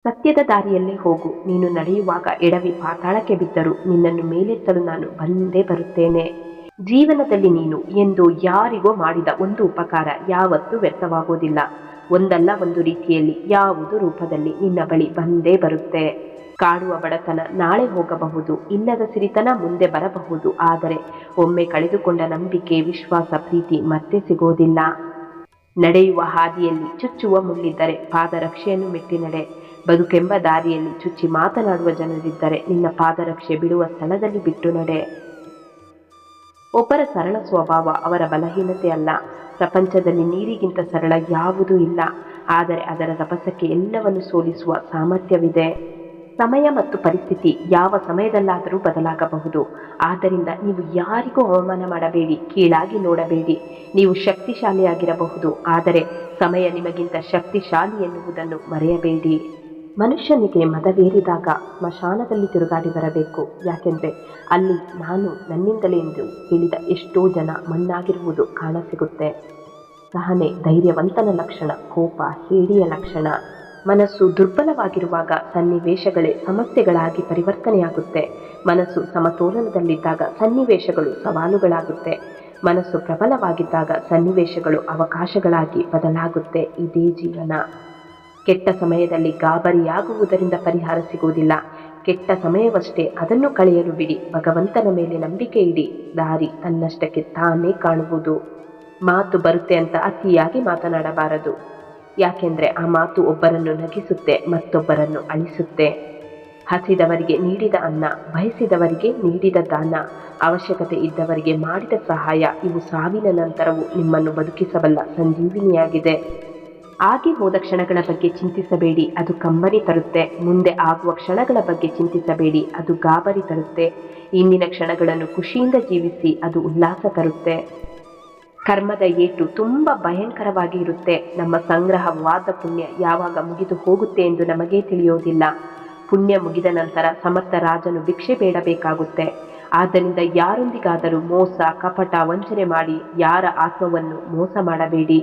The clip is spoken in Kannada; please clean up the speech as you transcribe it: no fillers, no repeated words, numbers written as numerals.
ಸತ್ಯದ ದಾರಿಯಲ್ಲೇ ಹೋಗು. ನೀನು ನಡೆಯುವಾಗ ಎಡವಿ ಪಾತಾಳಕ್ಕೆ ಬಿದ್ದರೂ ನಿನ್ನನ್ನು ಮೇಲೆತ್ತಲು ನಾನು ಬಂದೇ ಬರುತ್ತೇನೆ. ಜೀವನದಲ್ಲಿ ನೀನು ಎಂದು ಯಾರಿಗೋ ಮಾಡಿದ ಒಂದು ಉಪಕಾರ ಯಾವತ್ತೂ ವ್ಯರ್ಥವಾಗೋದಿಲ್ಲ. ಒಂದಲ್ಲ ಒಂದು ರೀತಿಯಲ್ಲಿ ಯಾವುದು ರೂಪದಲ್ಲಿ ನಿನ್ನ ಬಳಿ ಬಂದೇ ಬರುತ್ತೆ. ಕಾಡುವ ಬಡತನ ನಾಳೆ ಹೋಗಬಹುದು, ಇಲ್ಲದ ಸಿರಿತನ ಮುಂದೆ ಬರಬಹುದು. ಆದರೆ ಒಮ್ಮೆ ಕಳೆದುಕೊಂಡ ನಂಬಿಕೆ, ವಿಶ್ವಾಸ, ಪ್ರೀತಿ ಮತ್ತೆ ಸಿಗೋದಿಲ್ಲ. ನಡೆಯುವ ಹಾದಿಯಲ್ಲಿ ಚುಚ್ಚುವ ಮುಳ್ಳಿದ್ದರೆ ಪಾದರಕ್ಷೆಯನ್ನು ಮೆಟ್ಟಿ ನಡೆ. ಬದುಕೆಂಬ ದಾರಿಯಲ್ಲಿ ಚುಚ್ಚಿ ಮಾತನಾಡುವ ಜನರಿದ್ದರೆ ನಿನ್ನ ಪಾದರಕ್ಷೆ ಬಿಡುವ ಸ್ಥಳದಲ್ಲಿ ಬಿಟ್ಟು ನಡೆ. ಒಬ್ಬರ ಸರಳ ಸ್ವಭಾವ ಅವರ ಬಲಹೀನತೆ ಅಲ್ಲ. ಪ್ರಪಂಚದಲ್ಲಿ ನೀರಿಗಿಂತ ಸರಳ ಯಾವುದೂ ಇಲ್ಲ. ಆದರೆ ಅದರ ರಭಸಕ್ಕೆ ಎಲ್ಲವನ್ನು ಸೋಲಿಸುವ ಸಾಮರ್ಥ್ಯವಿದೆ. ಸಮಯ ಮತ್ತು ಪರಿಸ್ಥಿತಿ ಯಾವ ಸಮಯದಲ್ಲಾದರೂ ಬದಲಾಗಬಹುದು. ಆದ್ದರಿಂದ ನೀವು ಯಾರಿಗೂ ಅವಮಾನ ಮಾಡಬೇಡಿ, ಕೀಳಾಗಿ ನೋಡಬೇಡಿ. ನೀವು ಶಕ್ತಿಶಾಲಿಯಾಗಿರಬಹುದು, ಆದರೆ ಸಮಯ ನಿಮಗಿಂತ ಶಕ್ತಿಶಾಲಿ ಎನ್ನುವುದನ್ನು ಮರೆಯಬೇಡಿ. ಮನುಷ್ಯನಿಗೆ ಮದವೇರಿದಾಗ ಸ್ಮಶಾನದಲ್ಲಿ ತಿರುಗಾಡಿ ಬರಬೇಕು. ಯಾಕೆಂದರೆ ಅಲ್ಲಿ ನಾನು ನನ್ನಿಂದಲೇ ಎಂದು ಹೇಳಿದ ಎಷ್ಟೋ ಜನ ಮಣ್ಣಾಗಿರುವುದು ಕಾಣಸಿಗುತ್ತೆ. ಸಹನೆ ಧೈರ್ಯವಂತನ ಲಕ್ಷಣ, ಕೋಪ ಹೇಡಿಯ ಲಕ್ಷಣ. ಮನಸ್ಸು ದುರ್ಬಲವಾಗಿರುವಾಗ ಸನ್ನಿವೇಶಗಳೇ ಸಮಸ್ಯೆಗಳಾಗಿ ಪರಿವರ್ತನೆಯಾಗುತ್ತೆ. ಮನಸ್ಸು ಸಮತೋಲನದಲ್ಲಿದ್ದಾಗ ಸನ್ನಿವೇಶಗಳು ಸವಾಲುಗಳಾಗುತ್ತೆ. ಮನಸ್ಸು ಪ್ರಬಲವಾಗಿದ್ದಾಗ ಸನ್ನಿವೇಶಗಳು ಅವಕಾಶಗಳಾಗಿ ಬದಲಾಗುತ್ತೆ. ಇದೇ ಜೀವನ. ಕೆಟ್ಟ ಸಮಯದಲ್ಲಿ ಗಾಬರಿಯಾಗುವುದರಿಂದ ಪರಿಹಾರ ಸಿಗುವುದಿಲ್ಲ. ಕೆಟ್ಟ ಸಮಯವಷ್ಟೇ, ಅದನ್ನು ಕಳೆಯಲು ಬಿಡಿ. ಭಗವಂತನ ಮೇಲೆ ನಂಬಿಕೆ ಇಡಿ. ದಾರಿ ತನ್ನಷ್ಟಕ್ಕೆ ತಾನೇ ಕಾಣುವುದು. ಮಾತು ಬರುತ್ತೆ ಅಂತ ಅತಿಯಾಗಿ ಮಾತನಾಡಬಾರದು. ಯಾಕೆಂದರೆ ಆ ಮಾತು ಒಬ್ಬರನ್ನು ನಗಿಸುತ್ತೆ, ಮತ್ತೊಬ್ಬರನ್ನು ಅಳಿಸುತ್ತೆ. ಹಸಿದವರಿಗೆ ನೀಡಿದ ಅನ್ನ, ಬಯಸಿದವರಿಗೆ ನೀಡಿದ ದಾನ, ಅವಶ್ಯಕತೆ ಇದ್ದವರಿಗೆ ಮಾಡಿದ ಸಹಾಯ, ಇವು ಸಾವಿನ ನಂತರವೂ ನಿಮ್ಮನ್ನು ಬದುಕಿಸಬಲ್ಲ ಸಂಜೀವಿನಿಯಾಗಿದೆ. ಆಗಿ ಹೋದ ಕ್ಷಣಗಳ ಬಗ್ಗೆ ಚಿಂತಿಸಬೇಡಿ, ಅದು ಕಂಬನಿ ತರುತ್ತೆ. ಮುಂದೆ ಆಗುವ ಕ್ಷಣಗಳ ಬಗ್ಗೆ ಚಿಂತಿಸಬೇಡಿ, ಅದು ಗಾಬರಿ ತರುತ್ತೆ. ಇಂದಿನ ಕ್ಷಣಗಳನ್ನು ಖುಷಿಯಿಂದ ಜೀವಿಸಿ, ಅದು ಉಲ್ಲಾಸ ತರುತ್ತೆ. ಕರ್ಮದ ಏಟು ತುಂಬ ಭಯಂಕರವಾಗಿ ಇರುತ್ತೆ. ನಮ್ಮ ಸಂಗ್ರಹವಾದ ಪುಣ್ಯ ಯಾವಾಗ ಮುಗಿದು ಹೋಗುತ್ತೆ ಎಂದು ನಮಗೇ ತಿಳಿಯೋದಿಲ್ಲ. ಪುಣ್ಯ ಮುಗಿದ ನಂತರ ಸಮರ್ಥ ರಾಜನು ಭಿಕ್ಷೆ ಬೇಡಬೇಕಾಗುತ್ತೆ. ಆದ್ದರಿಂದ ಯಾರೊಂದಿಗಾದರೂ ಮೋಸ, ಕಪಟ, ವಂಚನೆ ಮಾಡಿ ಯಾರ ಆತ್ಮವನ್ನು ಮೋಸ ಮಾಡಬೇಡಿ.